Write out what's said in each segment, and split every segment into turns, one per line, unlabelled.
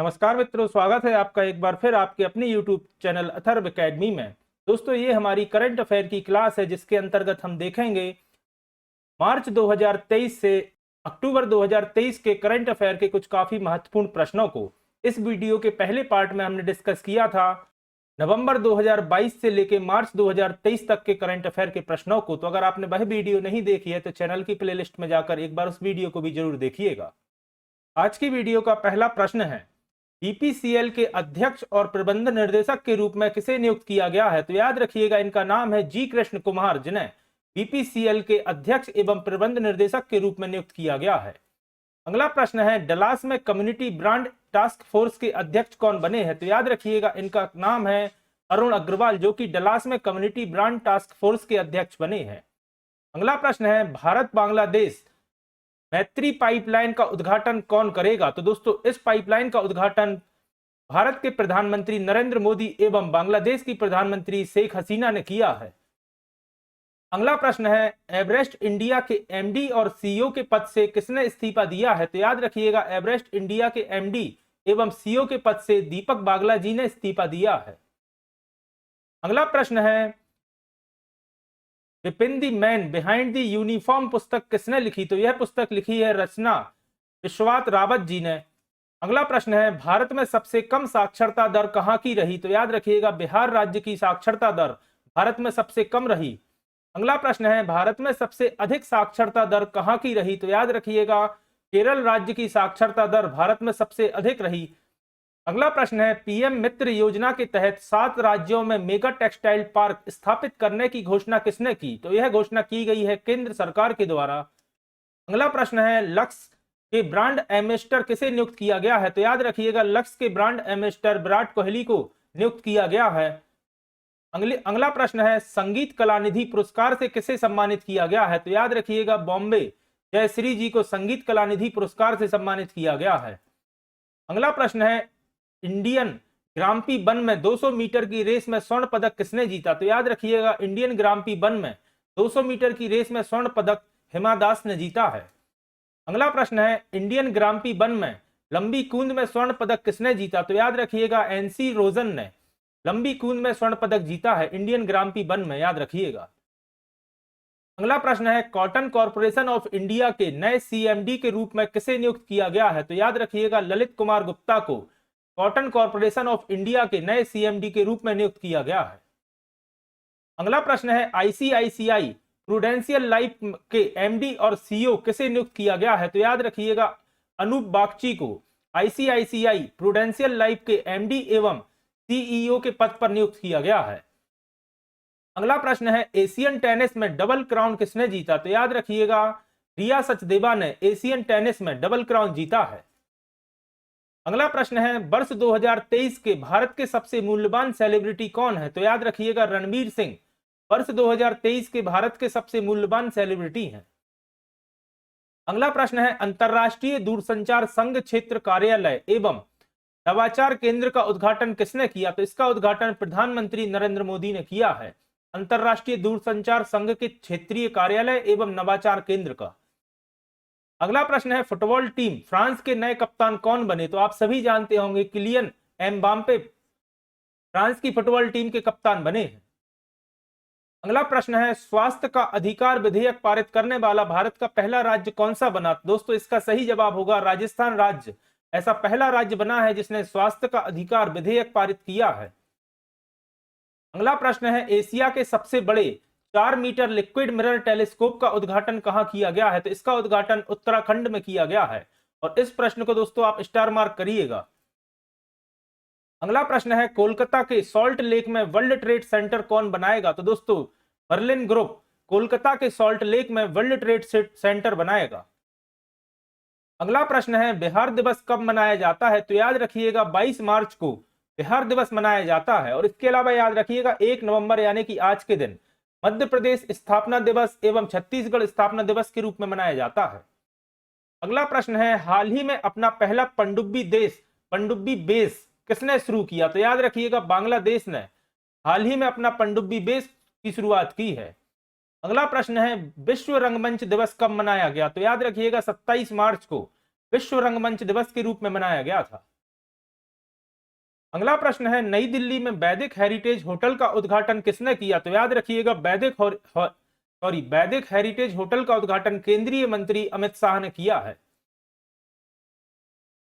नमस्कार मित्रों, स्वागत है आपका एक बार फिर आपके अपने YouTube चैनल अथर्व एकेडमी में। दोस्तों, ये हमारी करंट अफेयर की क्लास है जिसके अंतर्गत हम देखेंगे मार्च 2023 से अक्टूबर 2023 के करंट अफेयर के कुछ काफी महत्वपूर्ण प्रश्नों को। इस वीडियो के पहले पार्ट में हमने डिस्कस किया था नवंबर 2022 से लेकर मार्च 2023 तक के करंट अफेयर के प्रश्नों को। तो अगर आपने वह वीडियो नहीं देखी है तो चैनल की प्लेलिस्ट में जाकर एक बार उस वीडियो को भी जरूर देखिएगा। आज की वीडियो का पहला प्रश्न है, बीपीसीएल के अध्यक्ष और प्रबंध निर्देशक के रूप में किसे नियुक्त किया गया है? तो याद रखिएगा, इनका नाम है जी कृष्ण कुमार, जिन्हें बीपीसीएल के अध्यक्ष एवं प्रबंध निर्देशक के रूप में नियुक्त किया गया है। अगला प्रश्न है, डलास में कम्युनिटी ब्रांड टास्क फोर्स के अध्यक्ष कौन बने हैं? तो याद रखिएगा, इनका नाम है अरुण अग्रवाल, जो कि डलास में कम्युनिटी ब्रांड टास्क फोर्स के अध्यक्ष बने हैं। अगला प्रश्न है, भारत बांग्लादेश मैत्री पाइपलाइन का उद्घाटन कौन करेगा? तो दोस्तों, इस पाइपलाइन का उद्घाटन भारत के प्रधानमंत्री नरेंद्र मोदी एवं बांग्लादेश की प्रधानमंत्री शेख हसीना ने किया है। अगला प्रश्न है, एवरेस्ट इंडिया के एमडी और सीईओ के पद से किसने इस्तीफा दिया है? तो याद रखिएगा, एवरेस्ट इंडिया के एमडी एवं सीईओ के पद से दीपक बागला जी ने इस्तीफा दिया है। अगला प्रश्न है, Vipin the man behind the uniform पुस्तक किसने लिखी? तो यह पुस्तक लिखी है रचना विश्वात रावत जी ने। अगला प्रश्न है, भारत में सबसे कम साक्षरता दर कहां की रही? तो याद रखिएगा, बिहार राज्य की साक्षरता दर भारत में सबसे कम रही। अगला प्रश्न है, भारत में सबसे अधिक साक्षरता दर कहां की रही? तो याद रखिएगा, केरल राज्य की साक्षरता दर भारत में सबसे अधिक रही। अगला प्रश्न है, पीएम मित्र योजना के तहत 7 राज्यों में मेगा टेक्सटाइल पार्क स्थापित करने की घोषणा किसने की? तो यह घोषणा की गई है केंद्र सरकार के द्वारा। अगला प्रश्न है, लक्स के ब्रांड एम्बेसडर किसे नियुक्त किया गया है? तो याद रखिएगा, लक्स के ब्रांड एम्बेसडर विराट कोहली को नियुक्त किया गया है। अगला प्रश्न है, संगीत कलानिधि पुरस्कार से किसे सम्मानित किया गया है? तो याद रखिएगा, बॉम्बे जयश्री जी को संगीत कलानिधि पुरस्कार से सम्मानित किया गया है। अगला प्रश्न है, इंडियन ग्राम्पी वन में 200 मीटर की रेस में स्वर्ण पदक किसने जीता? तो याद रखिएगा, इंडियन ग्राम्पी वन में 200 मीटर की रेस में स्वर्ण पदक हिमा दास ने जीता है। अगला प्रश्न है, इंडियन ग्राम्पी वन में लंबी कूद में स्वर्ण पदक किसने जीता? तो याद रखिएगा, एनसी रोजन ने लंबी कूद में स्वर्ण पदक जीता है इंडियन ग्राम्पी वन में, याद रखिएगा। अगला प्रश्न है, कॉटन कॉर्पोरेशन ऑफ इंडिया के नए सीएमडी के रूप में किसे नियुक्त किया गया है? तो याद रखिएगा, ललित कुमार गुप्ता को कॉटन कॉर्पोरेशन ऑफ इंडिया के नए सीएमडी के रूप में नियुक्त किया गया है। अगला प्रश्न है, आईसीआईसीआई प्रूडेंशियल लाइफ के एमडी और सीईओ किसे नियुक्त किया गया है? तो याद रखिएगा, अनूप बागची को आईसीआईसीआई प्रूडेंशियल लाइफ के एमडी एवं सीईओ के पद पर नियुक्त किया गया है। अगला प्रश्न है, एशियन टेनिस में डबल क्राउन किसने जीता? तो याद रखिएगा, रिया सचदेवा ने एशियन टेनिस में डबल क्राउन जीता है। अगला प्रश्न है, वर्ष 2023 के भारत के सबसे मूल्यवान सेलिब्रिटी कौन है? तो याद रखिएगा, रणवीर सिंह वर्ष 2023 के भारत के सबसे मूल्यवान सेलिब्रिटी हैं। अगला प्रश्न है, अंतरराष्ट्रीय दूरसंचार संघ क्षेत्र कार्यालय एवं नवाचार केंद्र का उद्घाटन किसने किया? तो इसका उद्घाटन प्रधानमंत्री नरेंद्र मोदी ने किया है, अंतरराष्ट्रीय दूरसंचार संघ के क्षेत्रीय कार्यालय एवं नवाचार केंद्र का। अगला प्रश्न है, फुटबॉल टीम फ्रांस के नए कप्तान कौन बने? तो आप सभी जानते होंगे, किलियन एम्बाप्पे फ्रांस की फुटबॉल टीम के कप्तान बने हैं। अगला प्रश्न है, स्वास्थ्य का अधिकार विधेयक पारित करने वाला भारत का पहला राज्य कौन सा बना? दोस्तों, इसका सही जवाब होगा राजस्थान राज्य। ऐसा पहला राज्य बना है जिसने स्वास्थ्य का अधिकार विधेयक पारित किया है। अगला प्रश्न है, एशिया के सबसे बड़े 4 मीटर लिक्विड मिरर टेलीस्कोप का उद्घाटन कहां किया गया है? तो इसका उद्घाटन उत्तराखंड में किया गया है। और इस प्रश्न को दोस्तों आप स्टार मार्क करिएगा। अगला प्रश्न है, कोलकाता के सॉल्ट लेक में वर्ल्ड ट्रेड सेंटर कौन बनाएगा? तो दोस्तों, बर्लिन ग्रुप कोलकाता के सॉल्ट लेक में वर्ल्ड ट्रेड सेंटर बनाएगा। अगला प्रश्न है, बिहार दिवस कब मनाया जाता है? तो याद रखिएगा, 22 मार्च को बिहार दिवस मनाया जाता है। और इसके अलावा याद रखिएगा, 1 नवंबर यानी कि आज के दिन मध्य प्रदेश स्थापना दिवस एवं छत्तीसगढ़ स्थापना दिवस के रूप में मनाया जाता है। अगला प्रश्न है, हाल ही में अपना पहला पनडुब्बी बेस किसने शुरू किया? तो याद रखिएगा, बांग्लादेश ने हाल ही में अपना पनडुब्बी बेस की शुरुआत की है। अगला प्रश्न है, विश्व रंगमंच दिवस कब मनाया गया? तो याद रखिएगा, 27 मार्च को विश्व रंगमंच दिवस के रूप में मनाया गया था। अगला प्रश्न है, नई दिल्ली में वैदिक हेरिटेज होटल का उद्घाटन किसने किया? तो याद रखिएगा वैदिक हेरिटेज होटल का उद्घाटन केंद्रीय मंत्री अमित शाह ने किया है।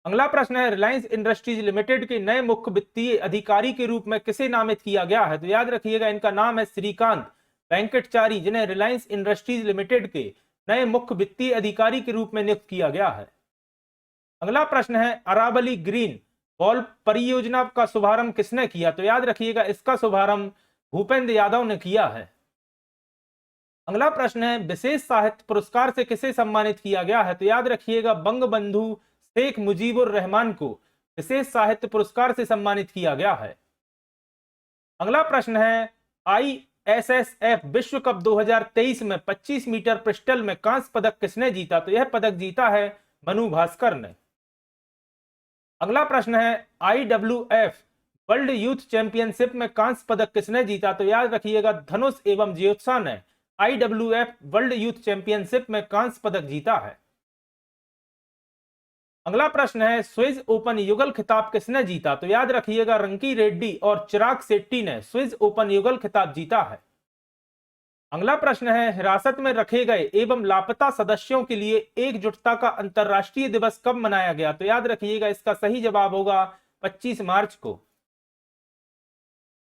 अगला प्रश्न है, रिलायंस इंडस्ट्रीज लिमिटेड के नए मुख्य वित्तीय अधिकारी के रूप में किसे नामित किया गया है? तो याद रखिएगा इनका नाम है श्रीकांत वेंकटचारी, जिन्हें रिलायंस इंडस्ट्रीज लिमिटेड के नए मुख्य वित्तीय अधिकारी के रूप में नियुक्त किया गया है। अगला प्रश्न है, अरावली ग्रीन बॉल परियोजना का शुभारंभ किसने किया? तो याद रखिएगा इसका शुभारंभ भूपेंद्र यादव ने किया है। अगला प्रश्न है, विशेष साहित्य पुरस्कार से किसे सम्मानित किया गया है? तो याद रखिएगा बंग बंधु शेख मुजीबुर रहमान को विशेष साहित्य पुरस्कार से सम्मानित किया गया है। अगला प्रश्न है, ISSF विश्व कप 2023 में 25 मीटर पिस्टल में कांस्य पदक किसने जीता? तो यह पदक जीता है मनु भास्कर ने। अगला प्रश्न है, IWF वर्ल्ड यूथ चैंपियनशिप में कांस्य पदक किसने जीता? तो याद रखिएगा धनुष एवं ज्योत्सा ने IWF वर्ल्ड यूथ चैंपियनशिप में कांस्य पदक जीता है। अगला प्रश्न है, स्विस ओपन युगल खिताब किसने जीता? तो याद रखिएगा रंकी रेड्डी और चिराग शेट्टी ने स्विस ओपन युगल खिताब जीता है। अगला प्रश्न है, हिरासत में रखे गए एवं लापता सदस्यों के लिए एकजुटता का अंतरराष्ट्रीय दिवस कब मनाया गया? तो याद रखिएगा इसका सही जवाब होगा 25 मार्च को।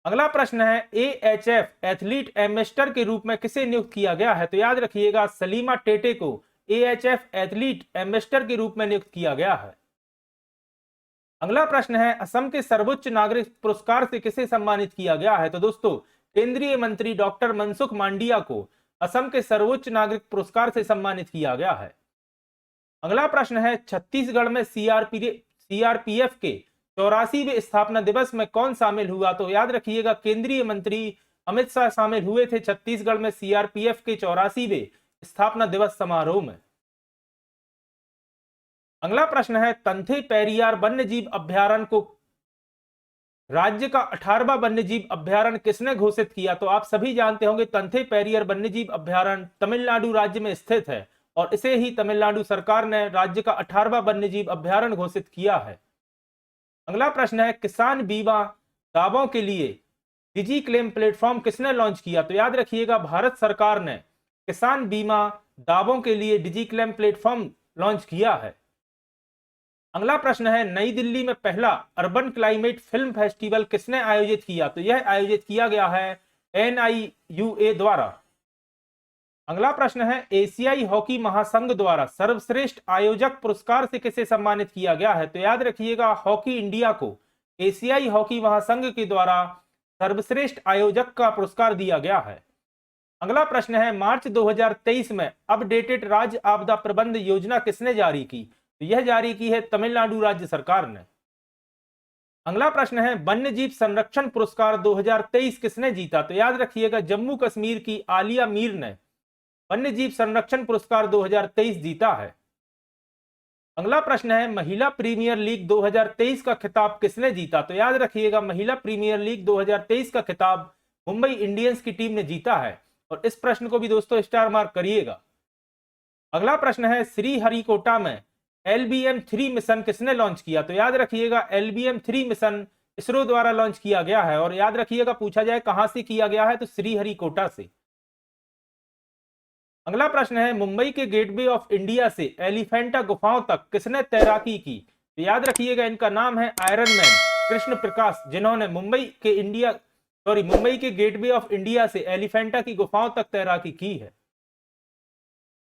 अगला प्रश्न है, AHF एथलीट एम्बेसडर के रूप में किसे नियुक्त किया गया है? तो याद रखिएगा सलीमा टेटे को AHF एथलीट एम्बेसडर के रूप में नियुक्त किया गया है। अगला प्रश्न है, असम के सर्वोच्च नागरिक पुरस्कार से किसे सम्मानित किया गया है? तो दोस्तों केंद्रीय मंत्री डॉक्टर मनसुख मांडविया को असम के सर्वोच्च नागरिक पुरस्कार से सम्मानित किया गया है। अगला प्रश्न है, छत्तीसगढ़ में CRPF के 84वें स्थापना दिवस में कौन शामिल हुआ? तो याद रखिएगा केंद्रीय मंत्री अमित शाह शामिल हुए थे छत्तीसगढ़ में CRPF के 84वें स्थापना दिवस समारोह में। अगला प्रश्न है, तंथे पेरियार वन्यजीव अभ्यारण्य को राज्य का 18वां वन्यजीव अभ्यारण्य किसने घोषित किया? तो आप सभी जानते होंगे तंथे पेरियार वन्यजीव अभ्यारण्य तमिलनाडु राज्य में स्थित है और इसे ही तमिलनाडु सरकार ने राज्य का 18वां वन्यजीव अभ्यारण्य घोषित किया है। अगला प्रश्न है, किसान बीमा दावों के लिए डिजी क्लेम प्लेटफॉर्म किसने लॉन्च किया? तो याद रखिएगा भारत सरकार ने किसान बीमा दावों के लिए डिजी क्लेम प्लेटफॉर्म लॉन्च किया है। अगला प्रश्न है, नई दिल्ली में पहला अर्बन क्लाइमेट फिल्म फेस्टिवल किसने आयोजित किया? तो यह आयोजित किया गया है NIUA द्वारा। अगला प्रश्न है, एशियाई हॉकी महासंघ द्वारा सर्वश्रेष्ठ आयोजक पुरस्कार से किसे सम्मानित किया गया है? तो याद रखिएगा हॉकी इंडिया को एशियाई हॉकी महासंघ के द्वारा सर्वश्रेष्ठ आयोजक का पुरस्कार दिया गया है। अगला प्रश्न है, मार्च 2023 में अपडेटेड राज्य आपदा प्रबंध योजना किसने जारी की? तो यह जारी की है तमिलनाडु राज्य सरकार ने। अगला प्रश्न है, वन्यजीव संरक्षण पुरस्कार 2023 किसने जीता? तो याद रखिएगा जम्मू कश्मीर की आलिया मीर ने वन्यजीव संरक्षण पुरस्कार 2023 जीता है। अगला प्रश्न है, महिला प्रीमियर लीग 2023 का खिताब किसने जीता? तो याद रखिएगा महिला प्रीमियर लीग 2023 का खिताब मुंबई इंडियंस की टीम ने जीता है और इस प्रश्न को भी दोस्तों स्टार मार्क करिएगा। अगला प्रश्न है, श्रीहरिकोटा में LBM-3 मिशन किसने लॉन्च किया? तो याद रखिएगा LBM-3 मिशन इसरो द्वारा लॉन्च किया गया है और याद रखिएगा पूछा जाए कहां से किया गया है तो श्रीहरिकोटा से। अगला प्रश्न है, मुंबई के गेटवे ऑफ इंडिया से एलिफेंटा गुफाओं तक किसने तैराकी की? तो याद रखिएगा इनका नाम है आयरन मैन कृष्ण प्रकाश, जिन्होंने मुंबई के गेटवे ऑफ इंडिया से एलिफेंटा की गुफाओं तक तैराकी की है।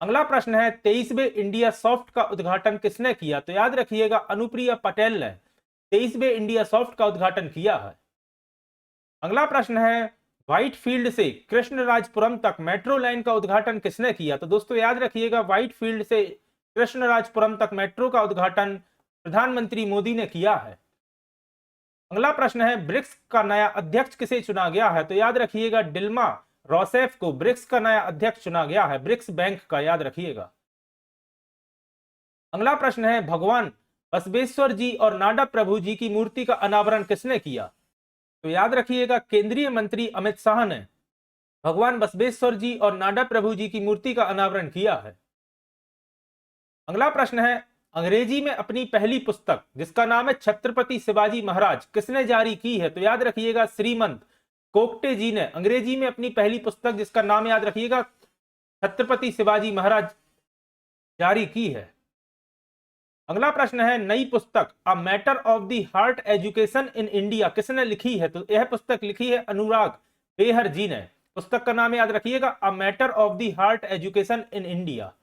अगला प्रश्न है, 23वें इंडिया सॉफ्ट का उद्घाटन किसने किया? तो याद रखिएगा अनुप्रिया पटेल ने 23वें इंडिया सॉफ्ट का उद्घाटन किया है। अगला प्रश्न है, व्हाइटफील्ड से कृष्णराजपुरम तक मेट्रो लाइन का उद्घाटन किसने किया? तो दोस्तों याद रखिएगा व्हाइटफील्ड से कृष्णराजपुरम तक मेट्रो का उद्घाटन प्रधानमंत्री मोदी ने किया है। अगला प्रश्न है, ब्रिक्स का नया अध्यक्ष किसे चुना गया है? तो याद रखिएगा डिल्मा रोसेफ को ब्रिक्स का नया अध्यक्ष चुना गया है, ब्रिक्स बैंक का, याद रखिएगा। अगला प्रश्न है, भगवान बसवेश्वर जी और नाडा प्रभु जी की मूर्ति का अनावरण किसने किया? तो याद रखिएगा केंद्रीय मंत्री अमित शाह ने भगवान बसवेश्वर जी और नाडा प्रभु जी की मूर्ति का अनावरण किया है। अगला प्रश्न है, अंग्रेजी में अपनी पहली पुस्तक जिसका नाम है छत्रपति शिवाजी महाराज किसने जारी की है? तो याद रखिएगा श्रीमंत कोक्टे जी ने अंग्रेजी में अपनी पहली पुस्तक जिसका नाम याद रखिएगा छत्रपति शिवाजी महाराज जारी की है। अगला प्रश्न है नई पुस्तक a matter of the heart education in India किसने लिखी है? तो यह पुस्तक लिखी है अनुराग बेहर जी ने। पुस्तक का नाम याद रखिएगा a matter of the heart education in India.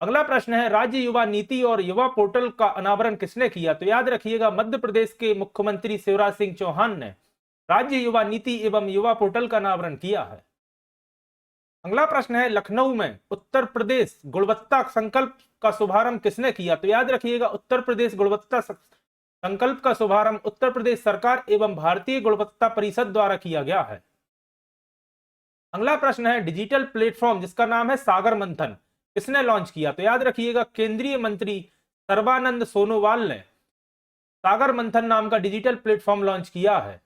अगला प्रश्न है राज्य युवा नीति और युवा पोर्टल का अनावरण किसने किया? तो याद रखिएगा मध्य प्रदेश के मुख्यमंत्री शिवराज सिंह चौहान ने राज्य युवा नीति एवं युवा पोर्टल का अनावरण किया है। अगला प्रश्न है लखनऊ में उत्तर प्रदेश गुणवत्ता संकल्प का शुभारंभ किसने किया? तो याद रखिएगा उत्तर प्रदेश गुणवत्ता संकल्प का शुभारंभ उत्तर प्रदेश सरकार एवं भारतीय गुणवत्ता परिषद द्वारा किया गया है। अगला प्रश्न है डिजिटल प्लेटफॉर्म जिसका नाम है सागर मंथन किसने लॉन्च किया? तो याद रखिएगा केंद्रीय मंत्री सर्बानंद सोनोवाल ने सागर मंथन नाम का डिजिटल प्लेटफॉर्म लॉन्च किया है।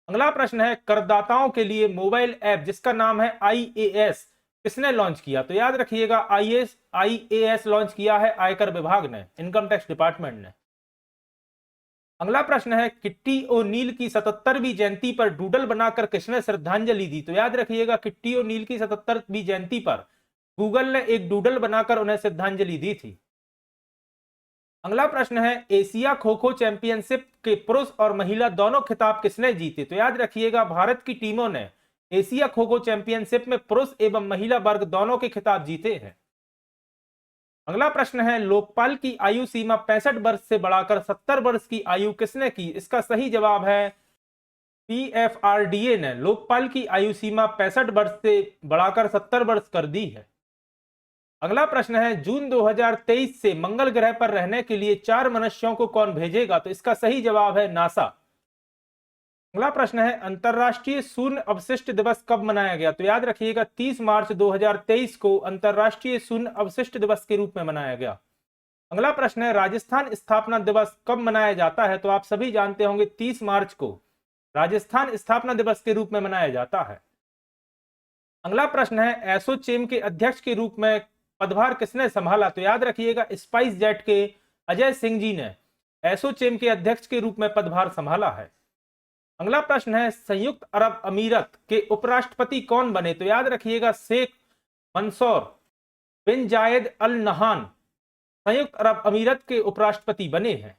अगला प्रश्न है करदाताओं के लिए मोबाइल ऐप जिसका नाम है IAS किसने लॉन्च किया? तो याद रखिएगा IAS लॉन्च किया है आयकर विभाग ने, इनकम टैक्स डिपार्टमेंट ने। अगला प्रश्न है किट्टी ओनील की 77वीं जयंती पर डूडल बनाकर किसने श्रद्धांजलि दी? तो याद रखिएगा किट्टी ओनील की 77वीं जयंती पर गूगल ने एक डूडल बनाकर उन्हें श्रद्धांजलि दी थी। अगला प्रश्न है एशिया खो खो चैंपियनशिप के पुरुष और महिला दोनों खिताब किसने जीते? तो याद रखिएगा भारत की टीमों ने एशिया खो खो चैंपियनशिप में पुरुष एवं महिला वर्ग दोनों के खिताब जीते हैं। अगला प्रश्न है लोकपाल की आयु सीमा 65 वर्ष से बढ़ाकर 70 वर्ष की आयु किसने की? इसका सही जवाब है PFRDA ने लोकपाल की आयु सीमा 65 वर्ष से बढ़ाकर 70 वर्ष कर दी है। अगला प्रश्न है जून 2023 से मंगल ग्रह पर रहने के लिए 4 मनुष्यों को कौन भेजेगा? तो इसका सही जवाब है नासा। अगला प्रश्न है अंतरराष्ट्रीय शून्य अवशिष्ट दिवस कब मनाया गया? तो याद रखिएगा 30 मार्च 2023 को अंतरराष्ट्रीय शून्य अवशिष्ट दिवस के रूप में मनाया गया। अगला प्रश्न है राजस्थान स्थापना दिवस कब मनाया जाता है? तो आप सभी जानते होंगे 30 मार्च को राजस्थान स्थापना दिवस के रूप में मनाया जाता है। अगला प्रश्न है एसोचेम के अध्यक्ष के रूप में पदभार किसने संभाला? तो याद रखिएगा स्पाइस जेट के अजय सिंह जी ने एसोचेम के अध्यक्ष के रूप में पदभार संभाला है। अगला प्रश्न है संयुक्त अरब अमीरत के उपराष्ट्रपति कौन बने? तो याद रखिएगा शेख मंसूर बिन जायद अल नहान संयुक्त अरब अमीरत के उपराष्ट्रपति बने हैं।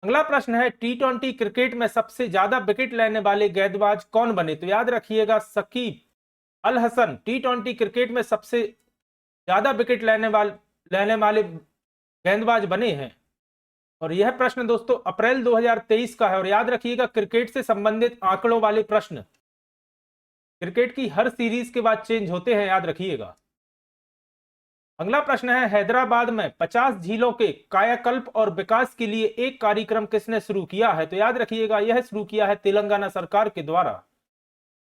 अगला प्रश्न है T20 क्रिकेट में सबसे ज्यादा विकेट लेने वाले गेंदबाज कौन बने? तो याद रखिएगा शकीब अल हसन T20 क्रिकेट में सबसे ज्यादा विकेट लेने वाले गेंदबाज बने हैं। और यह प्रश्न दोस्तों अप्रैल 2023 का है। और याद रखिएगा क्रिकेट से संबंधित आंकड़ों वाले प्रश्न क्रिकेट की हर सीरीज के बाद चेंज होते हैं, याद रखिएगा। अगला प्रश्न है हैदराबाद में 50 झीलों के कायाकल्प और विकास के लिए एक कार्यक्रम किसने शुरू किया है? तो याद रखिएगा यह शुरू किया है तेलंगाना सरकार के द्वारा।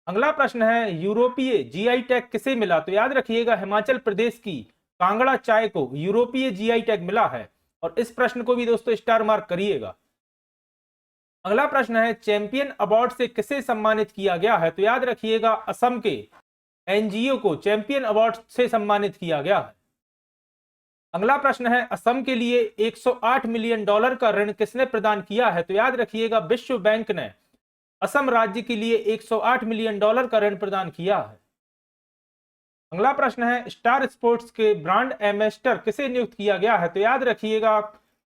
अगला प्रश्न है यूरोपीय GI टैग किसे मिला? तो याद रखिएगा हिमाचल प्रदेश की कांगड़ा चाय को यूरोपीय GI टैग मिला है। और इस प्रश्न को भी दोस्तों स्टार मार्क करिएगा। अगला प्रश्न है चैंपियन अवार्ड से किसे सम्मानित किया गया है? तो याद रखिएगा असम के NGO को चैंपियन अवार्ड से सम्मानित किया गया है। अगला प्रश्न है असम के लिए $108 मिलियन का ऋण किसने प्रदान किया है? तो याद रखिएगा विश्व बैंक ने असम राज्य के लिए $108 मिलियन का ऋण प्रदान किया है। अगला प्रश्न है स्टार स्पोर्ट्स के ब्रांड एम्बेसडर किसे नियुक्त किया गया है? तो याद रखिएगा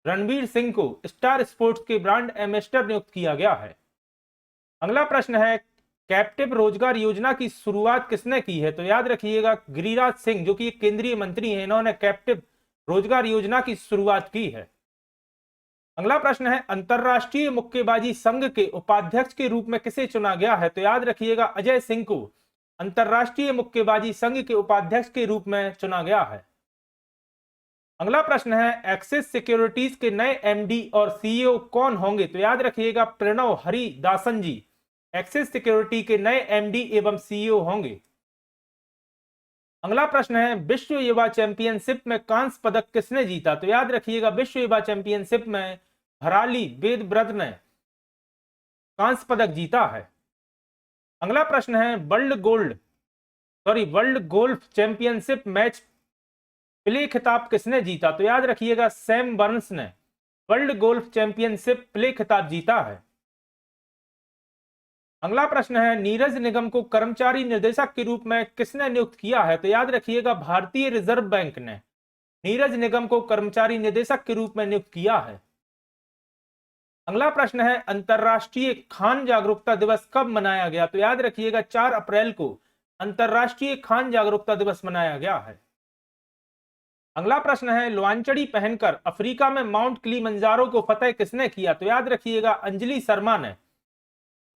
रणवीर सिंह को स्टार स्पोर्ट्स के ब्रांड एम्बेसडर नियुक्त किया गया है। अगला प्रश्न है कैप्टिव रोजगार योजना की शुरुआत किसने की है? तो याद रखिएगा गिरिराज सिंह जो कि एक केंद्रीय मंत्री हैं, इन्होंने कैप्टिव रोजगार योजना की शुरुआत की है। अगला प्रश्न है अंतरराष्ट्रीय मुक्केबाजी संघ के उपाध्यक्ष के रूप में किसे चुना गया है? तो याद रखिएगा अजय सिंह को अंतरराष्ट्रीय मुक्केबाजी संघ के उपाध्यक्ष के रूप में चुना गया है। अगला प्रश्न है एक्सिस सिक्योरिटीज के नए MD और CEO कौन होंगे? तो याद रखिएगा प्रणव हरिदासन जी एक्सिस सिक्योरिटी के नए MD एवं CEO होंगे। अगला प्रश्न है विश्व युवा चैंपियनशिप में कांस्य पदक किसने जीता? तो याद रखिएगा विश्व युवा चैंपियनशिप में भराली वेदव्रत ने कांस्य पदक जीता है। अगला प्रश्न है world golf championship match play खिताब किसने जीता? तो याद रखिएगा सैम बर्न्स ने वर्ल्ड गोल्फ चैंपियनशिप प्ले खिताब जीता है। अगला प्रश्न है नीरज निगम को कर्मचारी निर्देशक के रूप में किसने नियुक्त किया है? तो याद रखिएगा भारतीय रिजर्व बैंक ने नीरज निगम को कर्मचारी निदेशक के रूप में नियुक्त किया है। अगला प्रश्न है अंतरराष्ट्रीय खान जागरूकता दिवस कब मनाया गया? तो याद रखिएगा 4 अप्रैल को अंतरराष्ट्रीय खान जागरूकता दिवस मनाया गया है। अगला प्रश्न है लोआंचड़ी पहनकर अफ्रीका में माउंट किलिमंजारो को फतेह किसने किया? तो याद रखिएगा अंजलि शर्मा ने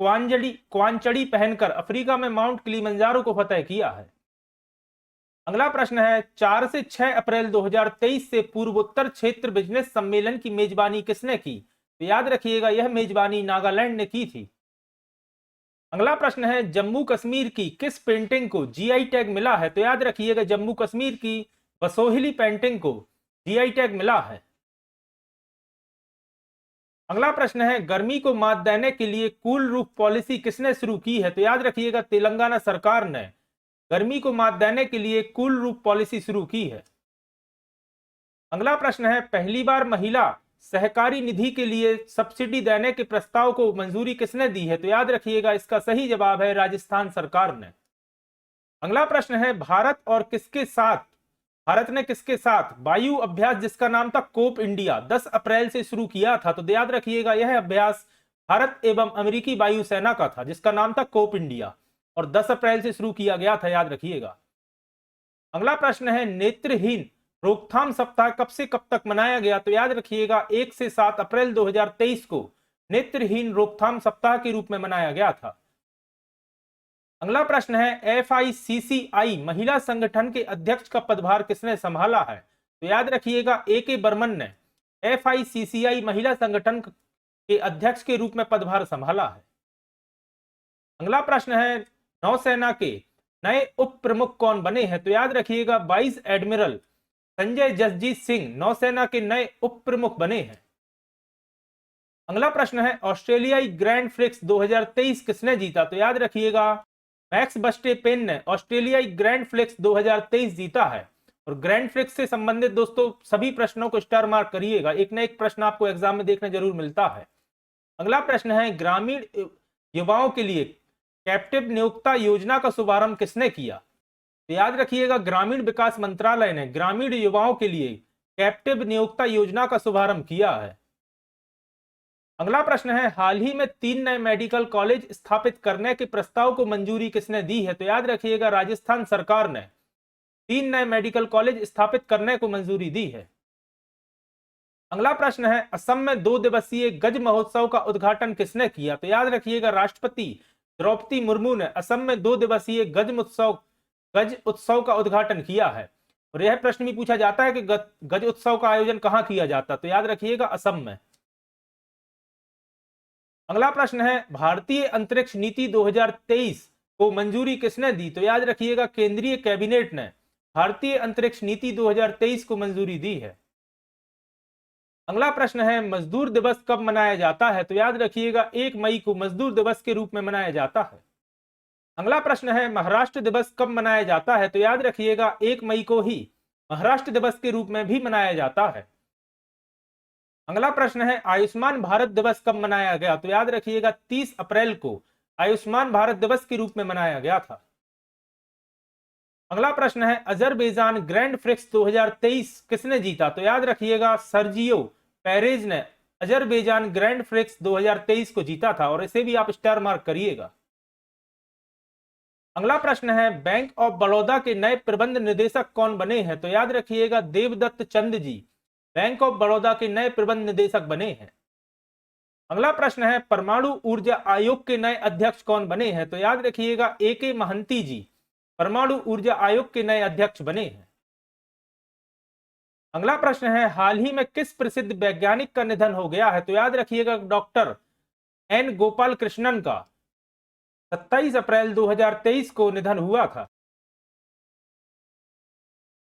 क्वांचड़ी पहनकर अफ्रीका में माउंट किलिमंजारो को फतेह किया है। अगला प्रश्न है 4 से 6 अप्रैल 2023 से पूर्वोत्तर क्षेत्र बिजनेस सम्मेलन की मेजबानी किसने की? तो याद रखिएगा यह मेजबानी नागालैंड ने की थी। अगला प्रश्न है जम्मू कश्मीर की किस पेंटिंग को जीआई टैग मिला है? तो याद रखिएगा जम्मू कश्मीर की बसोहिली पेंटिंग को जीआई टैग मिला है। अगला प्रश्न है गर्मी को मात देने के लिए कूल रूफ पॉलिसी किसने शुरू की है? तो याद रखिएगा तेलंगाना सरकार ने गर्मी को मात देने के लिए कूल रूफ पॉलिसी शुरू की है। अगला प्रश्न है पहली बार महिला सहकारी निधि के लिए सब्सिडी देने के प्रस्ताव को मंजूरी किसने दी है? तो याद रखिएगा इसका सही जवाब है राजस्थान सरकार ने। अगला प्रश्न है भारत ने किसके साथ वायु अभ्यास जिसका नाम था कोप इंडिया 10 अप्रैल से शुरू किया था? तो याद रखिएगा यह अभ्यास भारत एवं अमेरिकी वायुसेना का था जिसका नाम था कोप इंडिया और 10 अप्रैल से शुरू किया गया था, याद रखिएगा। अगला प्रश्न है नेत्रहीन रोकथाम सप्ताह कब से कब तक मनाया गया? तो याद रखिएगा 1 से 7 अप्रैल 2023 को नेत्रहीन रोकथाम सप्ताह के रूप में मनाया गया था। अगला प्रश्न है FICCI महिला संगठन के अध्यक्ष का पदभार किसने संभाला है? तो याद रखिएगा AK बर्मन ने FICCI महिला संगठन के अध्यक्ष के रूप में पदभार संभाला है। अगला प्रश्न है नौसेना के नए उप प्रमुख कौन बने हैं? तो याद रखिएगा वाइस एडमिरल संजय जसजीत सिंह नौसेना के नए उप प्रमुख बने हैं। अगला प्रश्न है ऑस्ट्रेलियाई ग्रैंड प्रिक्स 2023 किसने जीता? तो याद रखिएगा मैक्स वर्स्टेपेन ने ऑस्ट्रेलियाई ग्रैंड प्रिक्स 2023 जीता है। और ग्रैंड प्रिक्स से संबंधित दोस्तों सभी प्रश्नों को स्टार मार्क करिएगा, एक ना एक प्रश्न आपको एग्जाम में देखने जरूर मिलता है। अगला प्रश्न है ग्रामीण युवाओं के लिए कैप्टिव नियोक्ता योजना का शुभारंभ किसने किया? तो याद रखिएगा ग्रामीण विकास मंत्रालय ने ग्रामीण युवाओं के लिए कैप्टिव नियोक्ता योजना का शुभारंभ किया है। अगला प्रश्न है हाल ही में 3 नए मेडिकल कॉलेज स्थापित करने के प्रस्ताव को मंजूरी किसने दी है? तो याद रखिएगा राजस्थान सरकार ने 3 नए मेडिकल कॉलेज स्थापित करने को मंजूरी दी है। अगला प्रश्न है असम में 2 दिवसीय गज महोत्सव का उद्घाटन किसने किया? तो याद रखिएगा राष्ट्रपति द्रौपदी मुर्मू ने असम में 2 दिवसीय गज उत्सव का उद्घाटन किया है। और यह प्रश्न भी पूछा जाता है कि गज उत्सव का आयोजन कहां किया जाता? तो याद रखिएगा असम में। अगला प्रश्न है भारतीय अंतरिक्ष नीति 2023 को मंजूरी किसने दी? तो याद रखिएगा केंद्रीय कैबिनेट ने भारतीय अंतरिक्ष नीति 2023 को मंजूरी दी है। अगला प्रश्न है मजदूर दिवस कब मनाया जाता है? तो याद रखिएगा 1 मई को मजदूर दिवस के रूप में मनाया जाता है। अगला प्रश्न है महाराष्ट्र दिवस कब मनाया जाता है? तो याद रखिएगा 1 मई को ही महाराष्ट्र दिवस के रूप में भी मनाया जाता है। अगला प्रश्न है आयुष्मान भारत दिवस कब मनाया गया? तो याद रखिएगा 30 अप्रैल को आयुष्मान भारत दिवस के रूप में मनाया गया था। अगला प्रश्न है अजरबैजान ग्रैंड प्रिक्स 2023 किसने जीता? तो याद रखिएगा सर्जियो पेरेज ने अजरबैजान ग्रैंड प्रिक्स 2023 को जीता था और इसे भी आप स्टार मार्क करिएगा। अगला प्रश्न है बैंक ऑफ बड़ौदा के नए प्रबंध निदेशक कौन बने हैं? तो याद रखिएगा देवदत्त चंद जी बैंक ऑफ बड़ौदा के नए प्रबंध निदेशक बने हैं। अगला प्रश्न है परमाणु ऊर्जा आयोग के नए अध्यक्ष कौन बने हैं? तो याद रखिएगा AK महंती जी परमाणु ऊर्जा आयोग के नए अध्यक्ष बने हैं। अगला प्रश्न है हाल ही में किस प्रसिद्ध वैज्ञानिक का निधन हो गया है? तो याद रखिएगा डॉक्टर N गोपाल कृष्णन का 27 अप्रैल 2023 को निधन हुआ था।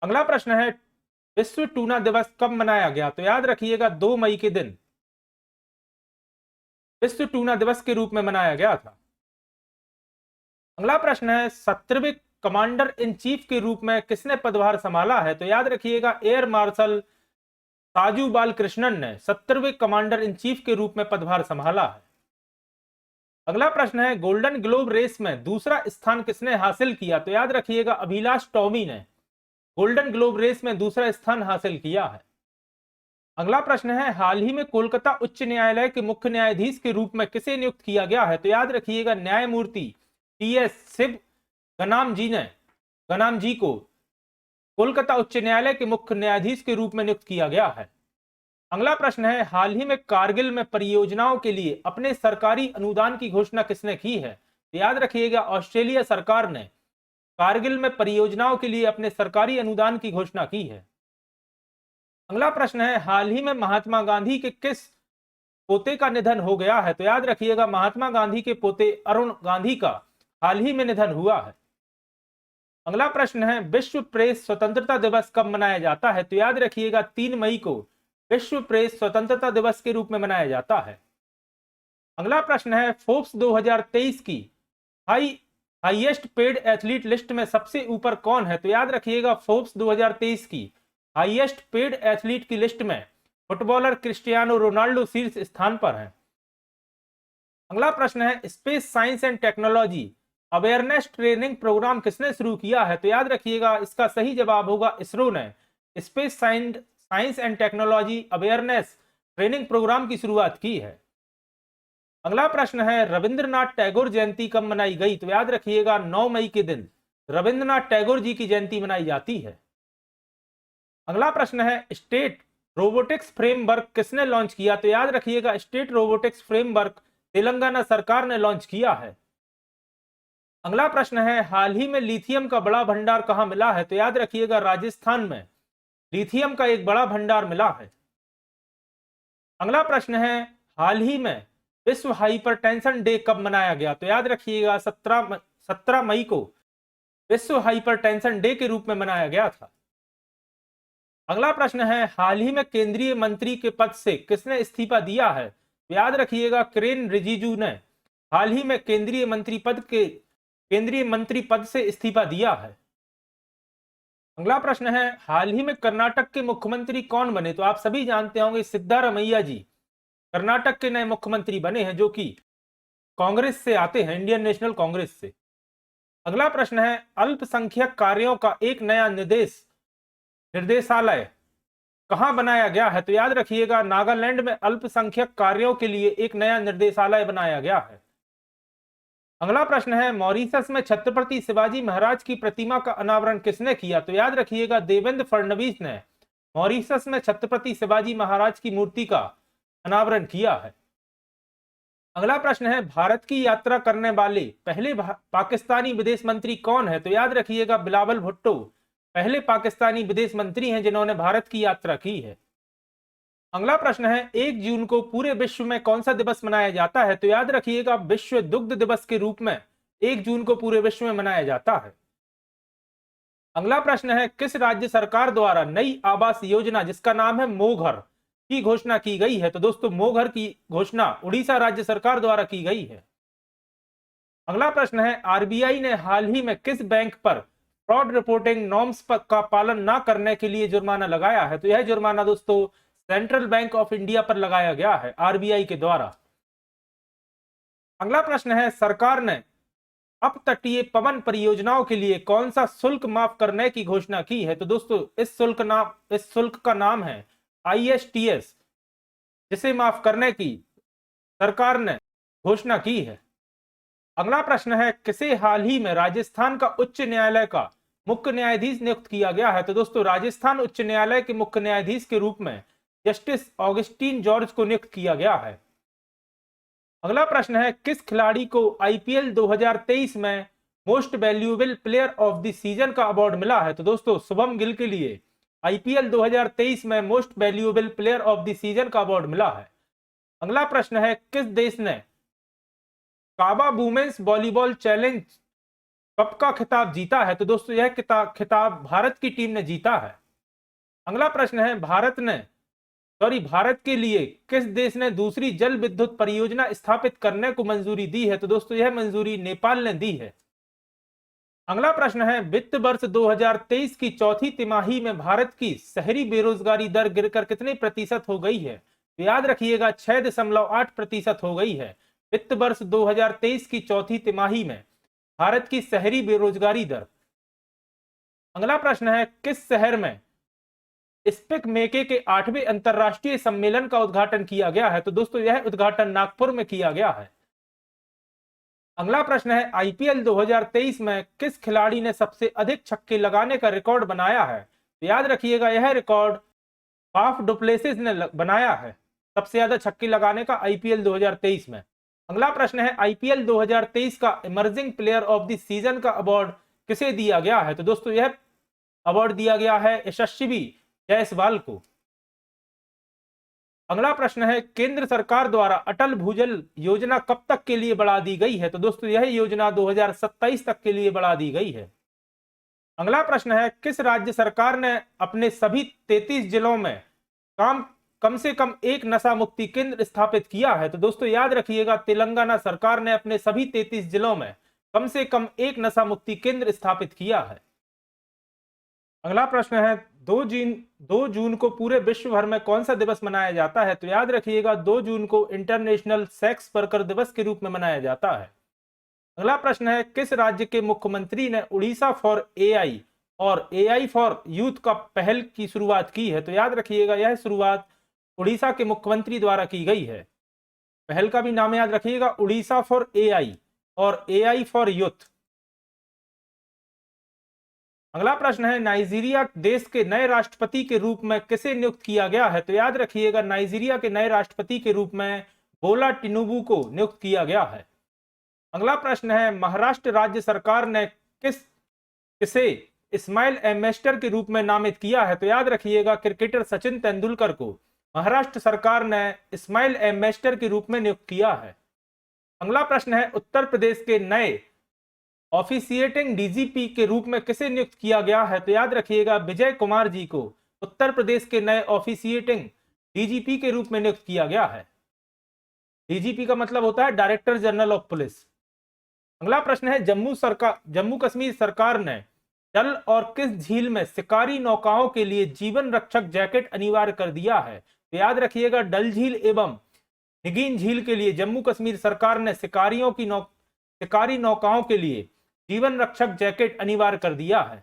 अगला प्रश्न है विश्व टूना दिवस कब मनाया गया? तो याद रखिएगा 2 मई के दिन विश्व टूना दिवस के रूप में मनाया गया था। अगला प्रश्न है 17वें कमांडर इन चीफ के रूप में किसने पदभार संभाला है? तो याद रखिएगा एयर मार्शल साजू बाल कृष्णन ने 70वें कमांडर इन चीफ के रूप में पदभार संभाला है। अगला प्रश्न है गोल्डन ग्लोब रेस में दूसरा स्थान किसने हासिल किया? तो याद रखिएगा अभिलाष टॉमी ने गोल्डन ग्लोब रेस में दूसरा स्थान हासिल किया है। अगला प्रश्न है हाल ही में कोलकाता उच्च न्यायालय के मुख्य न्यायाधीश के रूप में किसे नियुक्त किया गया है? तो याद रखिएगा न्यायमूर्ति टीएस शिव गनाम जी को कोलकाता उच्च न्यायालय के मुख्य न्यायाधीश के रूप में नियुक्त किया गया है। अगला प्रश्न है हाल ही में कारगिल में परियोजनाओं के लिए अपने सरकारी अनुदान की घोषणा किसने की है? तो याद रखिएगा ऑस्ट्रेलिया सरकार ने कारगिल में परियोजनाओं के लिए अपने सरकारी अनुदान की घोषणा की है। अगला प्रश्न है हाल ही में महात्मा गांधी के किस पोते का निधन हो गया है? तो याद रखिएगा महात्मा गांधी के पोते अरुण गांधी का हाल ही में निधन हुआ है। अगला प्रश्न है विश्व प्रेस स्वतंत्रता दिवस कब मनाया जाता है? तो याद रखिएगा 3 मई को विश्व प्रेस स्वतंत्रता दिवस के रूप में मनाया जाता है। अगला प्रश्न है फोर्ब्स 2023 की हाईएस्ट पेड एथलीट लिस्ट में सबसे ऊपर कौन है? तो याद रखिएगा फोर्ब्स 2023 की हाईएस्ट पेड एथलीट की लिस्ट में फुटबॉलर क्रिस्टियानो रोनाल्डो शीर्ष स्थान पर है। अगला प्रश्न है space science and technology awareness training programme किसने शुरू किया है? तो याद रखिएगा इसका सही जवाब होगा इसरो ने space science and technology awareness training programme की शुरुआत की है। अगला प्रश्न है रविंद्रनाथ टैगोर जयंती कब मनाई गई? तो याद रखिएगा 9 मई के दिन रविंद्रनाथ टैगोर जी की जयंती मनाई जाती है। अगला प्रश्न है स्टेट रोबोटिक्स फ्रेमवर्क किसने लॉन्च किया? तो याद रखिएगा स्टेट रोबोटिक्स फ्रेमवर्क तेलंगाना सरकार ने लॉन्च किया है। अगला प्रश्न है हाल ही में लिथियम का बड़ा भंडार कहां मिला है? तो याद रखिएगा राजस्थान में लिथियम का एक बड़ा भंडार मिला है। अगला प्रश्न है हाल ही में विश्व हाइपरटेंशन डे कब मनाया गया? तो याद रखिएगा 17 मई को विश्व हाइपरटेंशन डे के रूप में मनाया गया था। अगला प्रश्न है हाल ही में केंद्रीय मंत्री के पद से किसने इस्तीफा दिया है? तो याद रखिएगा किरेन रिजिजू ने हाल ही में केंद्रीय मंत्री पद से इस्तीफा दिया है। अगला प्रश्न है हाल ही में कर्नाटक के मुख्यमंत्री कौन बने? तो आप सभी जानते होंगे सिद्धारमैया जी कर्नाटक के नए मुख्यमंत्री बने हैं जो कि कांग्रेस से आते हैं, इंडियन नेशनल कांग्रेस से। अगला प्रश्न है अल्पसंख्यक कार्यों का एक नया निर्देशालय कहां बनाया गया है? तो याद रखिएगा नागालैंड में अल्पसंख्यक कार्यों के लिए एक नया निर्देशालय बनाया गया है। अगला प्रश्न है मॉरिशस में छत्रपति शिवाजी महाराज की प्रतिमा का अनावरण किसने किया? तो याद रखिएगा देवेंद्र फडणवीस ने मॉरिशस में छत्रपति शिवाजी महाराज की मूर्ति का अनावरण किया है। अगला प्रश्न है भारत की यात्रा करने वाले पहले पाकिस्तानी विदेश मंत्री कौन है? तो याद रखिएगा बिलावल भुट्टो पहले पाकिस्तानी विदेश मंत्री हैं जिन्होंने भारत की यात्रा की है। अगला प्रश्न है 1 जून को पूरे विश्व में कौन सा दिवस मनाया जाता है? तो याद रखिएगा विश्व दुग्ध दिवस के रूप में 1 जून को पूरे विश्व में मनाया जाता है। अगला प्रश्न है किस राज्य सरकार द्वारा नई आवास योजना जिसका नाम है मोघर की घोषणा की गई है? तो दोस्तों मोघर की घोषणा उड़ीसा राज्य सरकार द्वारा की गई है। अगला प्रश्न है आरबीआई ने हाल ही में किस बैंक पर फ्रॉड रिपोर्टिंग नॉर्म्स का पालन न करने के लिए जुर्माना लगाया है? तो यह जुर्माना दोस्तों सेंट्रल बैंक ऑफ इंडिया पर लगाया गया है आरबीआई के द्वारा। अगला प्रश्न है सरकार ने अपतटीय पवन परियोजनाओं के लिए कौन सा शुल्क माफ करने की घोषणा की है? तो दोस्तों इस शुल्क का नाम है ISTS जिसे माफ करने की सरकार ने घोषणा की है। अगला प्रश्न है किसे हाल ही में राजस्थान का उच्च न्यायालय का मुख्य न्यायाधीश नियुक्त किया गया है? तो दोस्तों राजस्थान उच्च न्यायालय के मुख्य न्यायाधीश के रूप में जस्टिस ऑगस्टीन जॉर्ज को नियुक्त किया गया है। अगला प्रश्न है किस खिलाड़ी को IPL 2023 में most valuable player of the season का अवार्ड मिला है? तो दोस्तों शुभम गिल के लिए IPL 2023 में most valuable player of the season का अवार्ड मिला है। अगला प्रश्न है किस देश ने काबा वुमेन्स वॉलीबॉल चैलेंज कप का खिताब जीता है? तो दोस्तों यह खिताब भारत की टीम ने जीता है। अगला प्रश्न है भारत के लिए किस देश ने दूसरी जल विद्युत परियोजना स्थापित करने को मंजूरी दी है? तो दोस्तों यह मंजूरी नेपाल ने दी है। अगला प्रश्न है, वित्त वर्ष 2023 की चौथी तिमाही में भारत की शहरी बेरोजगारी दर गिरकर कितने प्रतिशत हो गई है? तो याद रखिएगा 6.8% हो गई है। वित्त वर्ष 2023 की चौथी तिमाही में भारत की शहरी बेरोजगारी दर। अगला प्रश्न है, किस शहर में स्पिक मेके के 8वें अंतरराष्ट्रीय सम्मेलन का उद्घाटन किया गया है? तो दोस्तों यह उद्घाटन नागपुर में किया गया है। अगला प्रश्न है, आईपीएल 2023 में किस खिलाड़ी ने सबसे अधिक छक्के लगाने का रिकॉर्ड बनाया है? तो याद रखिएगा यह रिकॉर्ड फाफ डुप्लेसिस ने बनाया है, सबसे ज्यादा छक्के लगाने का आईपीएल 2023 में। अगला प्रश्न है, आईपीएल 2023 का emerging player of the season का अवार्ड किसे दिया गया है? तो दोस्तों यह अवार्ड दिया गया है यशस्वी जायसवाल को। अगला प्रश्न है, केंद्र सरकार द्वारा अटल भूजल योजना कब तक के लिए बढ़ा दी गई है? तो दोस्तों यह योजना 2027 तक के लिए बढ़ा दी गई है। अगला प्रश्न है, किस राज्य सरकार ने अपने सभी 33 जिलों में कम से कम एक नशा मुक्ति केंद्र स्थापित किया है? तो दोस्तों याद रखिएगा तेलंगाना सरकार ने अपने सभी 33 जिलों में कम से कम एक नशा मुक्ति केंद्र स्थापित किया है। अगला प्रश्न है, 2 जून को पूरे विश्व भर में कौन सा दिवस मनाया जाता है? तो याद रखिएगा 2 जून को इंटरनेशनल सेक्स वर्कर दिवस के रूप में मनाया जाता है। अगला प्रश्न है, किस राज्य के मुख्यमंत्री ने उड़ीसा फॉर एआई और एआई फॉर यूथ का पहल की शुरुआत की है? तो याद रखिएगा यह शुरुआत उड़ीसा के मुख्यमंत्री द्वारा की गई है। पहल का भी नाम याद रखिएगा, उड़ीसा फॉर एआई और एआई फॉर यूथ। अगला प्रश्न है, नाइजीरिया देश के नए राष्ट्रपति के रूप में किसे नियुक्त किया गया है? तो याद रखिएगा नाइजीरिया के नए राष्ट्रपति के रूप में बोला टिनुबू को नियुक्त किया गया है। अगला प्रश्न है, महाराष्ट्र राज्य सरकार ने किसे इस्माइल एम्बेसडर के रूप में नामित किया है? तो याद रखिएगा क्रिकेटर सचिन तेंदुलकर को महाराष्ट्र सरकार ने इस्माइल एम्बेसडर के रूप में नियुक्त किया है। अगला प्रश्न है, उत्तर प्रदेश के नए ऑफिशिएटिंग डीजीपी के रूप में किसे नियुक्त किया गया है? तो याद रखिएगा विजय कुमार जी को उत्तर प्रदेश के नए ऑफिशिएटिंग डीजीपी के रूप में नियुक्त किया गया है। डीजीपी का मतलब होता है डायरेक्टर जनरल ऑफ पुलिस। अगला प्रश्न है, जम्मू कश्मीर सरकार ने डल और किस झील में शिकारी नौकाओं के लिए जीवन रक्षक जैकेट अनिवार्य कर दिया है? तो याद रखिएगा डल झील एवं निगीन झील के लिए जम्मू कश्मीर सरकार ने शिकारी नौकाओं के लिए जीवन रक्षक जैकेट अनिवार्य कर दिया है।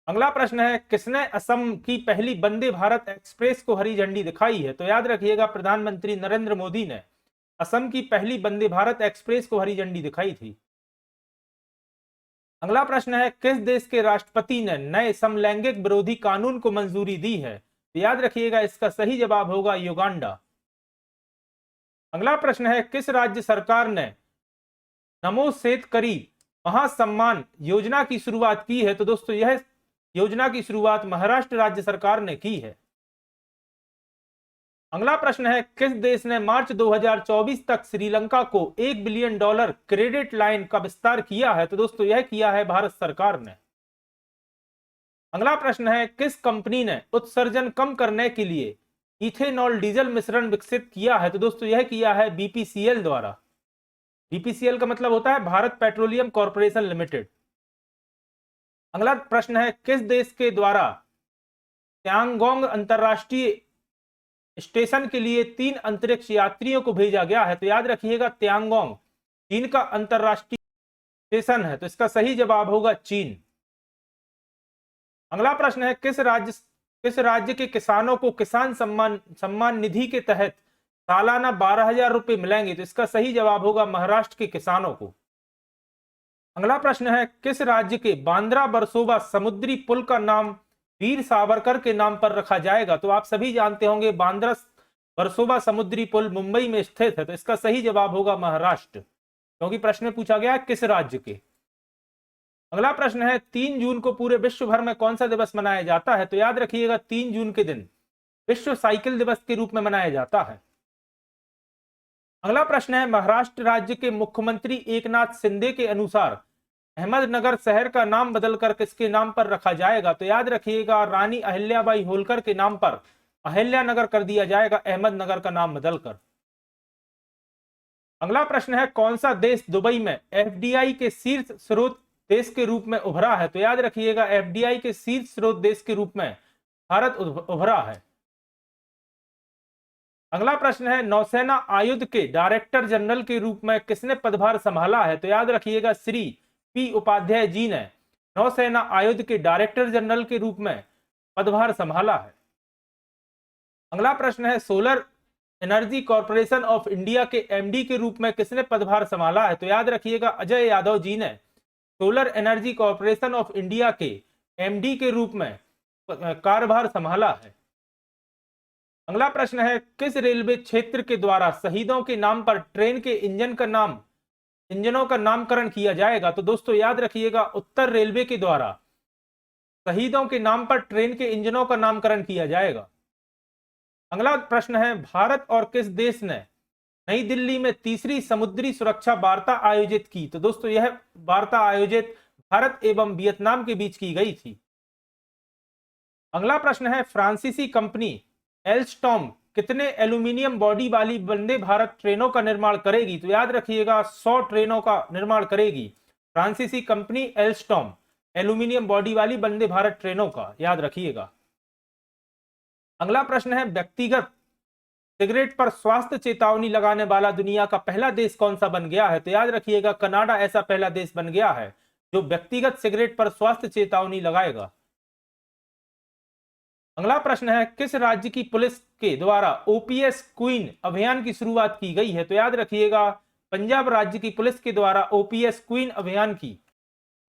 अगला प्रश्न है, किसने असम की पहली वंदे भारत एक्सप्रेस को हरी झंडी दिखाई है? तो याद रखिएगा प्रधानमंत्री नरेंद्र मोदी ने असम की पहली वंदे भारत एक्सप्रेस को हरी झंडी दिखाई थी। अगला प्रश्न है, किस देश के राष्ट्रपति ने नए समलैंगिक विरोधी कानून को मंजूरी दी है? तो याद रखिएगा इसका सही जवाब होगा युगांडा। अगला प्रश्न है, किस राज्य सरकार ने नमो सेतकरी महासम्मान योजना की शुरुआत की है? तो दोस्तों यह योजना की शुरुआत महाराष्ट्र राज्य सरकार ने की है। अगला प्रश्न है, किस देश ने मार्च 2024 तक श्रीलंका को $1 बिलियन क्रेडिट लाइन का विस्तार किया है? तो दोस्तों यह किया है भारत सरकार ने। अगला प्रश्न है, किस कंपनी ने उत्सर्जन कम करने के लिए इथेनॉल डीजल मिश्रण विकसित किया है? तो दोस्तों यह किया है बीपीसीएल द्वारा। बीपीसीएल का मतलब होता है भारत पेट्रोलियम कॉर्पोरेशन लिमिटेड। अगला प्रश्न है, किस देश के द्वारा त्यांगोंग अंतरराष्ट्रीय स्टेशन के लिए 3 अंतरिक्ष यात्रियों को भेजा गया है? तो याद रखिएगा त्यांगोंग चीन का अंतरराष्ट्रीय स्टेशन है, तो इसका सही जवाब होगा चीन। अगला प्रश्न है, किस राज्य के किसानों को किसान सम्मान निधि के तहत सालाना 12,000 रुपए मिलेंगे? तो इसका सही जवाब होगा महाराष्ट्र के किसानों को। अगला प्रश्न है, किस राज्य के बांद्रा बरसोबा समुद्री पुल का नाम वीर सावरकर के नाम पर रखा जाएगा? तो आप सभी जानते होंगे बांद्रा बरसोबा समुद्री पुल मुंबई में स्थित है, तो इसका सही जवाब होगा महाराष्ट्र, क्योंकि प्रश्न में पूछा गया किस राज्य के। अगला प्रश्न है, 3 जून को पूरे विश्व भर में कौन सा दिवस मनाया जाता है? तो याद रखिएगा 3 जून के दिन विश्व साइकिल दिवस के रूप में मनाया जाता है। अगला प्रश्न है, महाराष्ट्र राज्य के मुख्यमंत्री एकनाथ शिंदे के अनुसार अहमदनगर शहर का नाम बदलकर किसके नाम पर रखा जाएगा? तो याद रखिएगा रानी अहिल्याबाई होलकर के नाम पर अहिल्यानगर कर दिया जाएगा, अहमदनगर का नाम बदलकर। अगला प्रश्न है, कौन सा देश दुबई में एफडीआई के शीर्ष स्रोत देश के रूप में उभरा है? तो याद रखिएगा एफडीआई के शीर्ष स्रोत देश के रूप में भारत उभरा है। अगला प्रश्न है नौसेना आयुध के डायरेक्टर जनरल के रूप में किसने पदभार संभाला है? तो याद रखिएगा श्री पी उपाध्याय जी ने नौसेना आयुध के डायरेक्टर जनरल के रूप में पदभार संभाला है। अगला प्रश्न है solar energy corporation of India के एमडी के रूप में किसने पदभार संभाला है? तो याद रखिएगा अजय यादव जी ने solar energy corporation of India के एमडी के रूप में कार्यभार संभाला है। अगला प्रश्न है किस रेलवे क्षेत्र के द्वारा शहीदों के नाम पर ट्रेन के इंजनों का नामकरण किया जाएगा? तो दोस्तों याद रखिएगा उत्तर रेलवे के द्वारा शहीदों के नाम पर ट्रेन के इंजनों का नामकरण किया जाएगा। अगला प्रश्न है भारत और किस देश ने नई दिल्ली में तीसरी समुद्री सुरक्षा वार्ता आयोजित की? तो दोस्तों यह वार्ता आयोजित भारत एवं वियतनाम के बीच की गई थी। अगला प्रश्न है फ्रांसीसी कंपनी एल्स्टॉम कितने एल्यूमिनियम बॉडी वाली वंदे भारत ट्रेनों का निर्माण करेगी? तो याद रखिएगा 100 ट्रेनों का निर्माण करेगी फ्रांसीसी कंपनी एल्स्टॉम एल्यूमिनियम बॉडी वाली वंदे भारत ट्रेनों का, याद रखिएगा। अगला प्रश्न है व्यक्तिगत सिगरेट पर स्वास्थ्य चेतावनी लगाने वाला दुनिया का पहला देश कौन सा बन गया है? तो याद रखिएगा कनाडा ऐसा पहला देश बन गया है जो व्यक्तिगत सिगरेट पर स्वास्थ्य चेतावनी लगाएगा। अगला प्रश्न है किस राज्य की पुलिस के द्वारा ओपीएस क्वीन अभियान की शुरुआत की गई है? तो याद रखिएगा पंजाब राज्य की पुलिस के द्वारा ओपीएस क्वीन अभियान की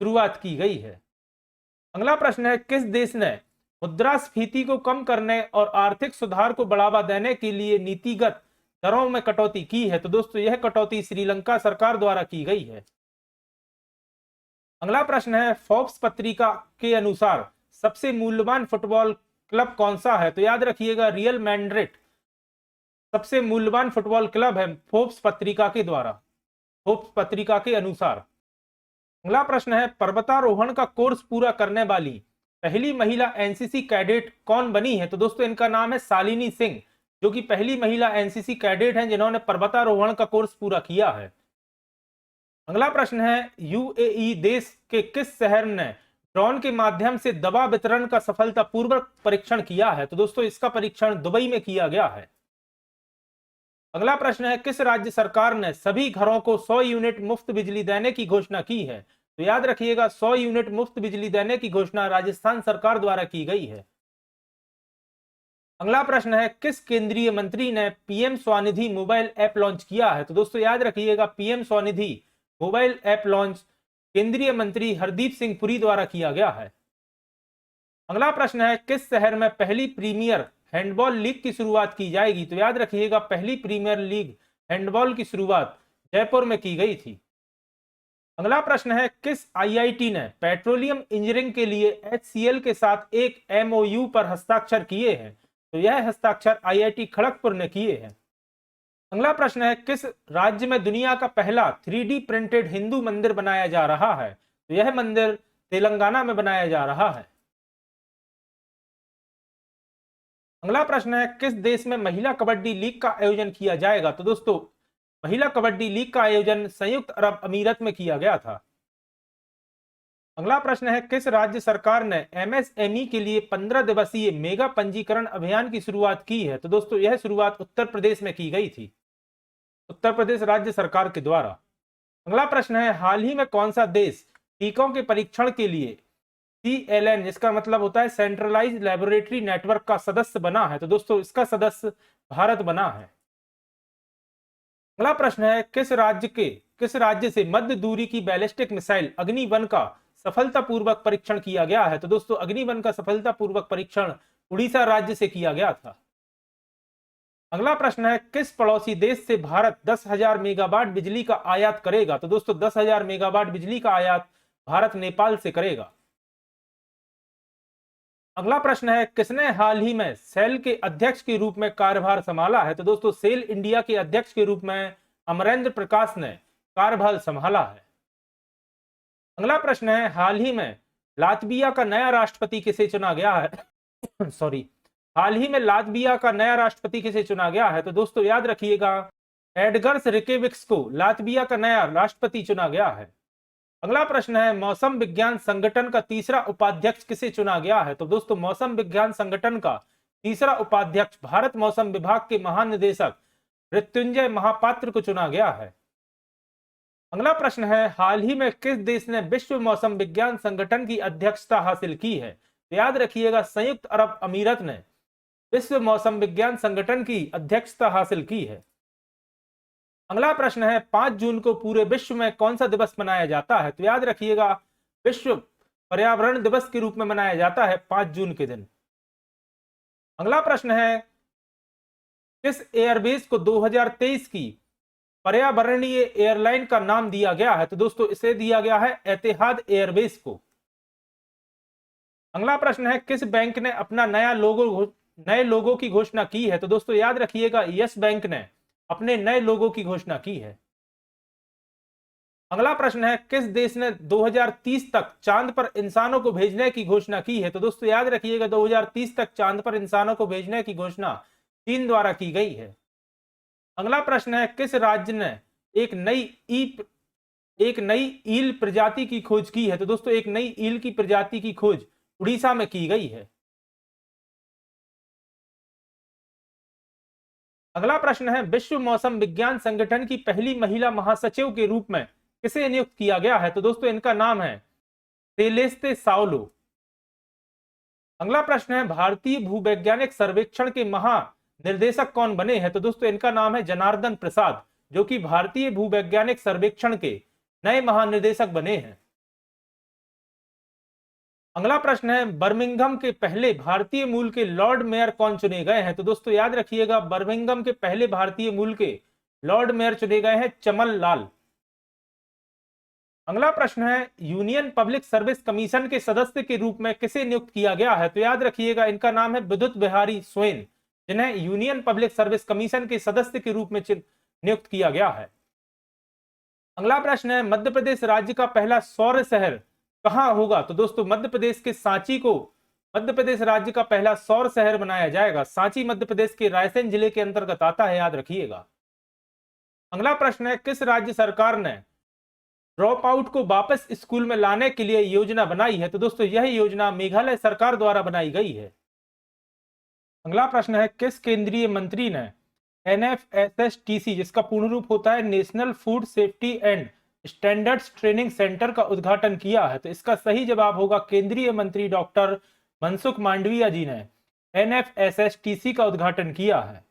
शुरुआत की गई है। अगला प्रश्न है किस देश ने मुद्रास्फीति को कम करने और आर्थिक सुधार को बढ़ावा देने के लिए नीतिगत दरों में कटौती की है? तो दोस्तों यह कटौती श्रीलंका सरकार द्वारा की गई है। अगला प्रश्न है फोर्ब्स पत्रिका के अनुसार सबसे मूल्यवान फुटबॉल क्लब कौन सा है? तो याद रखिएगा रियल मैड्रिड सबसे मूल्यवान फुटबॉल क्लब है फोर्ब्स पत्रिका के द्वारा, फोर्ब्स पत्रिका के अनुसार। अगला प्रश्न है पर्वतारोहण का कोर्स पूरा करने वाली पहली महिला एनसीसी कैडेट कौन बनी है? तो दोस्तों इनका नाम है शालिनी सिंह, जो कि पहली महिला एनसीसी कैडेट हैं जिन्होंने पर्वतारोहण का कोर्स पूरा किया है। अगला प्रश्न है यूएई देश के किस शहर ने ड्रोन के माध्यम से दवा वितरण का सफलतापूर्वक परीक्षण किया है? तो दोस्तों इसका परीक्षण दुबई में किया गया है। अगला प्रश्न है किस राज्य सरकार ने सभी घरों को 100 यूनिट मुफ्त बिजली देने की घोषणा की है? तो याद रखिएगा 100 यूनिट मुफ्त बिजली देने की घोषणा राजस्थान सरकार द्वारा की गई है। अगला प्रश्न है किस केंद्रीय मंत्री ने PM Svanidhi mobile app launch किया है? तो दोस्तों याद रखिएगा PM Svanidhi mobile app launch केंद्रीय मंत्री हरदीप सिंह पुरी द्वारा किया गया है। अगला प्रश्न है किस शहर में पहली प्रीमियर हैंडबॉल लीग की शुरुआत की जाएगी? तो याद रखिएगा पहली प्रीमियर लीग हैंडबॉल की शुरुआत जयपुर में की गई थी। अगला प्रश्न है किस आईआईटी ने पेट्रोलियम इंजीनियरिंग के लिए एचसीएल के साथ एक एमओयू पर हस्ताक्षर किए हैं? तो यह हस्ताक्षर आईआईटी खड़गपुर ने किए हैं। अगला प्रश्न है किस राज्य में दुनिया का पहला 3D प्रिंटेड हिंदू मंदिर बनाया जा रहा है? तो यह मंदिर तेलंगाना में बनाया जा रहा है। अगला प्रश्न है किस देश में महिला कबड्डी लीग का आयोजन किया जाएगा? तो दोस्तों महिला कबड्डी लीग का आयोजन संयुक्त अरब अमीरत में किया गया था। अगला प्रश्न है किस राज्य सरकार ने एमएसएमई के लिए 15 दिवसीय मेगा पंजीकरण अभियान की शुरुआत की है? तो दोस्तों यह शुरुआत उत्तर प्रदेश में की गई थी, उत्तर प्रदेश राज्य सरकार के द्वारा। अगला प्रश्न है हाल ही में कौन सा देश टीकों के परीक्षण के लिए CLN जिसका मतलब होता है सेंट्रलाइज्ड लेबोरेटरी नेटवर्क का सदस्य बना है? तो दोस्तों इसका सदस्य भारत बना है। अगला प्रश्न है किस राज्य से मध्य दूरी की बैलिस्टिक मिसाइल अग्नि-1 का सफलतापूर्वक परीक्षण किया गया है? तो दोस्तों अग्नि-1 का सफलतापूर्वक परीक्षण उड़ीसा राज्य से किया गया था। अगला प्रश्न है किस पड़ोसी देश से भारत 10,000 मेगावाट बिजली का आयात करेगा? तो दोस्तों 10,000 मेगावाट बिजली का आयात भारत नेपाल से करेगा। अगला प्रश्न है किसने हाल ही में सेल के अध्यक्ष के रूप में कार्यभार संभाला है? तो दोस्तों सेल इंडिया के अध्यक्ष के रूप में अमरेंद्र प्रकाश ने कार्यभार संभाला है। अगला प्रश्न है हाल ही में लातविया का नया राष्ट्रपति किसे चुना गया है? सॉरी, हाल ही में लातविया का नया राष्ट्रपति किसे चुना गया है? तो दोस्तों याद रखिएगा एडगर्स रिकेविक्स को लातविया का नया राष्ट्रपति चुना गया है। अगला प्रश्न है मौसम विज्ञान संगठन का तीसरा उपाध्यक्ष किसे चुना गया है? तो दोस्तों मौसम विज्ञान संगठन का तीसरा उपाध्यक्ष भारत मौसम विभाग के महानिदेशक मृत्युंजय महापात्र को चुना गया है। अगला प्रश्न है हाल ही में किस देश ने विश्व मौसम विज्ञान संगठन की अध्यक्षता हासिल की है? तो याद रखिएगा संयुक्त अरब अमीरत ने विश्व मौसम विज्ञान संगठन की अध्यक्षता हासिल की है। अगला प्रश्न है 5 जून को पूरे विश्व में कौन सा दिवस मनाया जाता है? तो याद रखिएगा विश्व पर्यावरण दिवस के रूप में मनाया जाता है 5 जून के दिन। अगला प्रश्न है किस एयरबेस को 2023 की पर्यावरणीय एयरलाइन का नाम दिया गया है? तो दोस्तों इसे दिया गया है एतिहाद एयरबेस को। अगला प्रश्न है किस बैंक ने अपना नए लोगो की घोषणा की है? तो दोस्तों याद रखिएगा यस बैंक ने अपने नए लोगो की घोषणा की है। अगला प्रश्न है किस देश ने 2030 तक चांद पर इंसानों को भेजने की घोषणा की है? तो दोस्तों याद रखिएगा 2030 तक चांद पर इंसानों को भेजने की घोषणा चीन द्वारा की गई है। अगला प्रश्न है किस राज्य ने एक नई ईल प्रजाति की खोज की है? तो दोस्तों एक नई ईल की प्रजाति की खोज उड़ीसा में की गई है। अगला प्रश्न है विश्व मौसम विज्ञान संगठन की पहली महिला महासचिव के रूप में किसे नियुक्त किया गया है? तो दोस्तों इनका नाम है सेलेस्ते साओलो। अगला प्रश्न है भारतीय भूवैज्ञानिक सर्वेक्षण के महानिर्देशक कौन बने हैं? तो दोस्तों इनका नाम है जनार्दन प्रसाद, जो कि भारतीय भूवैज्ञानिक सर्वेक्षण के नए महानिर्देशक बने हैं। अगला प्रश्न है बर्मिंघम के पहले भारतीय मूल के लॉर्ड मेयर कौन चुने गए हैं? तो दोस्तों याद रखिएगा बर्मिंघम के पहले भारतीय मूल के लॉर्ड मेयर चुने गए हैं चमन लाल। अगला प्रश्न है यूनियन पब्लिक सर्विस कमीशन के सदस्य के रूप में किसे नियुक्त किया गया है? तो याद रखिएगा इनका नाम है विद्युत बिहारी स्वैन, जिन्हें यूनियन पब्लिक सर्विस कमीशन के सदस्य के रूप में नियुक्त किया गया है। अगला प्रश्न है मध्य प्रदेश राज्य का पहला सौर शहर कहां होगा? तो दोस्तों मध्य प्रदेश के सांची को मध्य प्रदेश राज्य का पहला सौर शहर बनाया जाएगा। सांची मध्य प्रदेश के रायसेन जिले के अंतर्गत आता है, याद रखिएगा। अगला प्रश्न है किस राज्य सरकार ने ड्रॉप आउट को वापस स्कूल में लाने के लिए योजना बनाई है? तो दोस्तों यह योजना मेघालय सरकार द्वारा बनाई गई है। अगला प्रश्न है किस केंद्रीय मंत्री ने NFSSTC, जिसका पूर्ण रूप होता है national food safety and standards training centre, का उद्घाटन किया है? तो इसका सही जवाब होगा केंद्रीय मंत्री डॉक्टर मनसुख मांडविया जी ने NFSSTC का उद्घाटन किया है।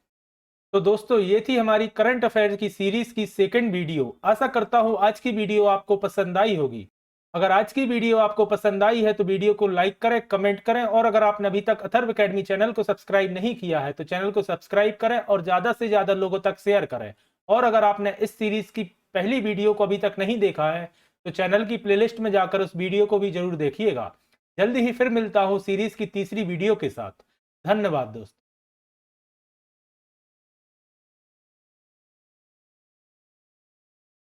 तो दोस्तों ये थी हमारी करंट अफेयर्स की सीरीज की सेकंड वीडियो। आशा करता हूं आज की वीडियो आपको पसंद आई होगी। अगर आज की वीडियो आपको पसंद आई है तो वीडियो को लाइक करें, कमेंट करें, और अगर आपने अभी तक अथर्व एकेडमी चैनल को सब्सक्राइब नहीं किया है तो चैनल को सब्सक्राइब करें और ज्यादा से ज्यादा लोगों तक शेयर करें। और अगर आपने इस सीरीज की पहली वीडियो को अभी तक नहीं देखा है तो चैनल की प्लेलिस्ट में जाकर उस वीडियो को भी जरूर देखिएगा। जल्दी ही फिर मिलता हूं सीरीज की तीसरी वीडियो के साथ। धन्यवाद दोस्तों।